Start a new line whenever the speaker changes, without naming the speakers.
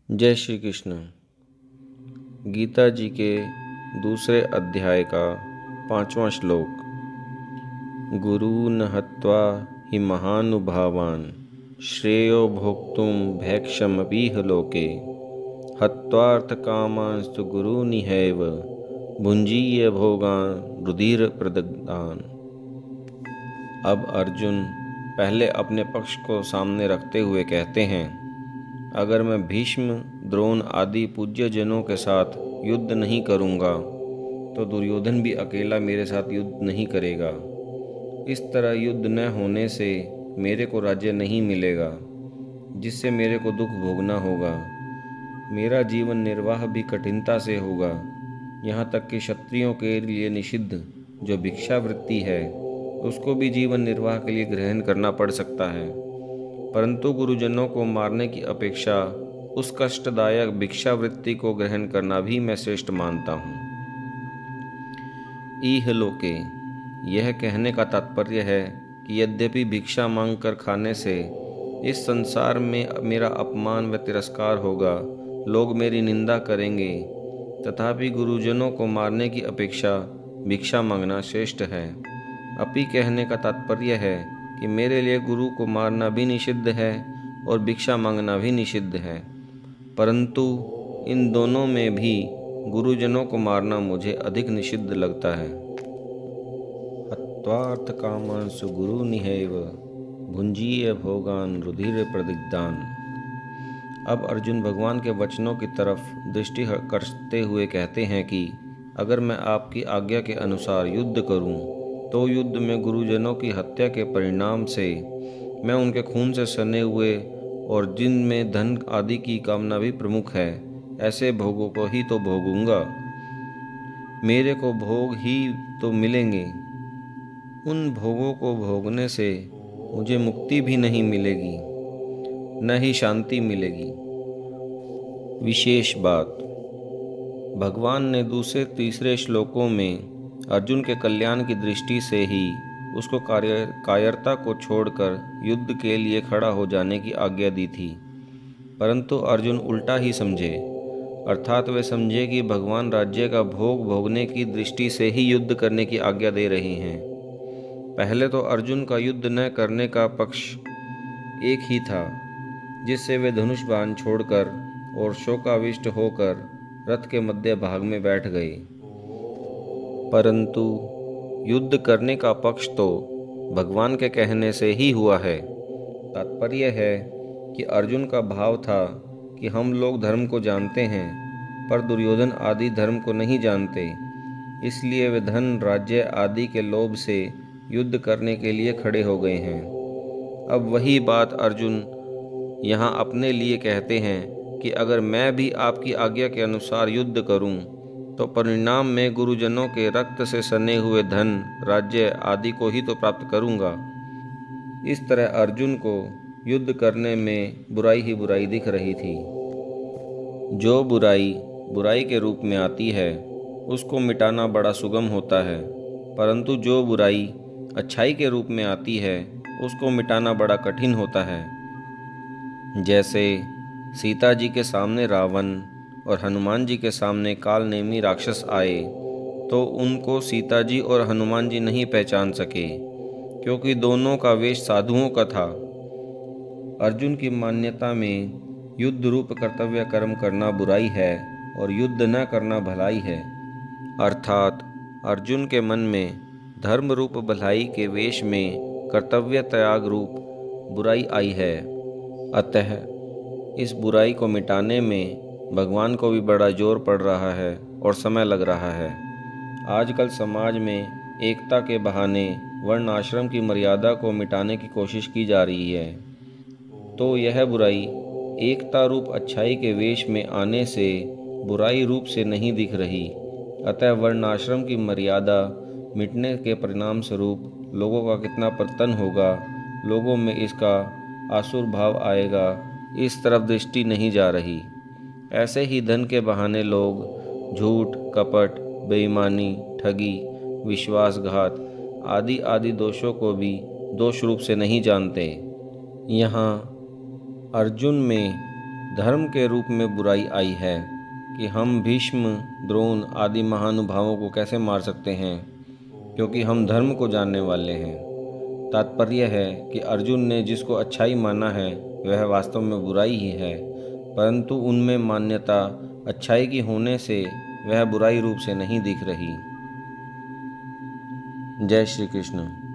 जय श्री कृष्ण। गीता जी के दूसरे अध्याय का 5वां श्लोक। गुरून् हत्वा हि महानुभावान् श्रेयो भोक्तुं भैक्षमपीह लोके हत्वार्थकामांस्तु गुरूनिहैव भुञ्जीय भोगान् रुधिरप्रदग्धान्। अब अर्जुन पहले अपने पक्ष को सामने रखते हुए कहते हैं, अगर मैं भीष्म, द्रोण आदि पूज्य जनों के साथ युद्ध नहीं करूँगा तो दुर्योधन भी अकेला मेरे साथ युद्ध नहीं करेगा। इस तरह युद्ध न होने से मेरे को राज्य नहीं मिलेगा, जिससे मेरे को दुख भोगना होगा। मेरा जीवन निर्वाह भी कठिनता से होगा। यहाँ तक कि क्षत्रियों के लिए निषिद्ध जो भिक्षावृत्ति है उसको भी जीवन निर्वाह के लिए ग्रहण करना पड़ सकता है। परंतु गुरुजनों को मारने की अपेक्षा उस कष्टदायक भिक्षावृत्ति को ग्रहण करना भी मैं श्रेष्ठ मानता हूँ। ईह लोके, यह कहने का तात्पर्य है कि यद्यपि भिक्षा मांग कर खाने से इस संसार में मेरा अपमान व तिरस्कार होगा, लोग मेरी निंदा करेंगे, तथापि गुरुजनों को मारने की अपेक्षा भिक्षा मांगना श्रेष्ठ है। अपि कहने का तात्पर्य है कि मेरे लिए गुरु को मारना भी निषिद्ध है और भिक्षा मांगना भी निषिद्ध है, परंतु इन दोनों में भी गुरुजनों को मारना मुझे अधिक निषिद्ध लगता है। हत्वार्थ कामांसु गुरुनिहैव भुञ्जीय भोगान् रुधिर प्रदिग्धान्। अब अर्जुन भगवान के वचनों की तरफ दृष्टि करते हुए कहते हैं कि अगर मैं आपकी आज्ञा के अनुसार युद्ध करूं, तो युद्ध में गुरुजनों की हत्या के परिणाम से मैं उनके खून से सने हुए और जिनमें धन आदि की कामना भी प्रमुख है, ऐसे भोगों को ही तो भोगूंगा। मेरे को भोग ही तो मिलेंगे। उन भोगों को भोगने से मुझे मुक्ति भी नहीं मिलेगी, न ही शांति मिलेगी। विशेष बात, भगवान ने दूसरे तीसरे श्लोकों में अर्जुन के कल्याण की दृष्टि से ही उसको कायरता को छोड़कर युद्ध के लिए खड़ा हो जाने की आज्ञा दी थी, परंतु अर्जुन उल्टा ही समझे, अर्थात वे समझे कि भगवान राज्य का भोग भोगने की दृष्टि से ही युद्ध करने की आज्ञा दे रहे हैं। पहले तो अर्जुन का युद्ध न करने का पक्ष एक ही था, जिससे वे धनुष बाण छोड़कर और शोकाविष्ट होकर रथ के मध्य भाग में बैठ गए, परंतु युद्ध करने का पक्ष तो भगवान के कहने से ही हुआ है। तात्पर्य है कि अर्जुन का भाव था कि हम लोग धर्म को जानते हैं, पर दुर्योधन आदि धर्म को नहीं जानते, इसलिए वे धन, राज्य आदि के लोभ से युद्ध करने के लिए खड़े हो गए हैं। अब वही बात अर्जुन यहाँ अपने लिए कहते हैं कि अगर मैं भी आपकी आज्ञा के अनुसार युद्ध करूं, तो परिणाम में गुरुजनों के रक्त से सने हुए धन, राज्य आदि को ही तो प्राप्त करूंगा। इस तरह अर्जुन को युद्ध करने में बुराई ही बुराई दिख रही थी। जो बुराई बुराई के रूप में आती है उसको मिटाना बड़ा सुगम होता है, परंतु जो बुराई अच्छाई के रूप में आती है उसको मिटाना बड़ा कठिन होता है। जैसे सीता जी के सामने रावण और हनुमान जी के सामने कालनेमी राक्षस आए, तो उनको सीता जी और हनुमान जी नहीं पहचान सके, क्योंकि दोनों का वेश साधुओं का था। अर्जुन की मान्यता में युद्ध रूप कर्तव्य कर्म करना बुराई है और युद्ध न करना भलाई है, अर्थात अर्जुन के मन में धर्म रूप भलाई के वेश में कर्तव्य त्याग रूप बुराई आई है। अतः इस बुराई को मिटाने में भगवान को भी बड़ा जोर पड़ रहा है और समय लग रहा है। आजकल समाज में एकता के बहाने वर्ण आश्रम की मर्यादा को मिटाने की कोशिश की जा रही है, तो यह बुराई एकता रूप अच्छाई के वेश में आने से बुराई रूप से नहीं दिख रही। अतः वर्ण आश्रम की मर्यादा मिटने के परिणाम स्वरूप लोगों का कितना पतन होगा, लोगों में इसका आसुर भाव आएगा, इस तरफ दृष्टि नहीं जा रही। ऐसे ही धन के बहाने लोग झूठ, कपट, बेईमानी, ठगी, विश्वासघात आदि आदि दोषों को भी दोष रूप से नहीं जानते। यहाँ अर्जुन में धर्म के रूप में बुराई आई है कि हम भीष्म, द्रोण आदि महानुभावों को कैसे मार सकते हैं, क्योंकि हम धर्म को जानने वाले हैं। तात्पर्य है कि अर्जुन ने जिसको अच्छाई माना है वह वास्तव में बुराई ही है, परंतु उनमें मान्यता अच्छाई की होने से वह बुराई रूप से नहीं दिख रही। जय श्री कृष्ण।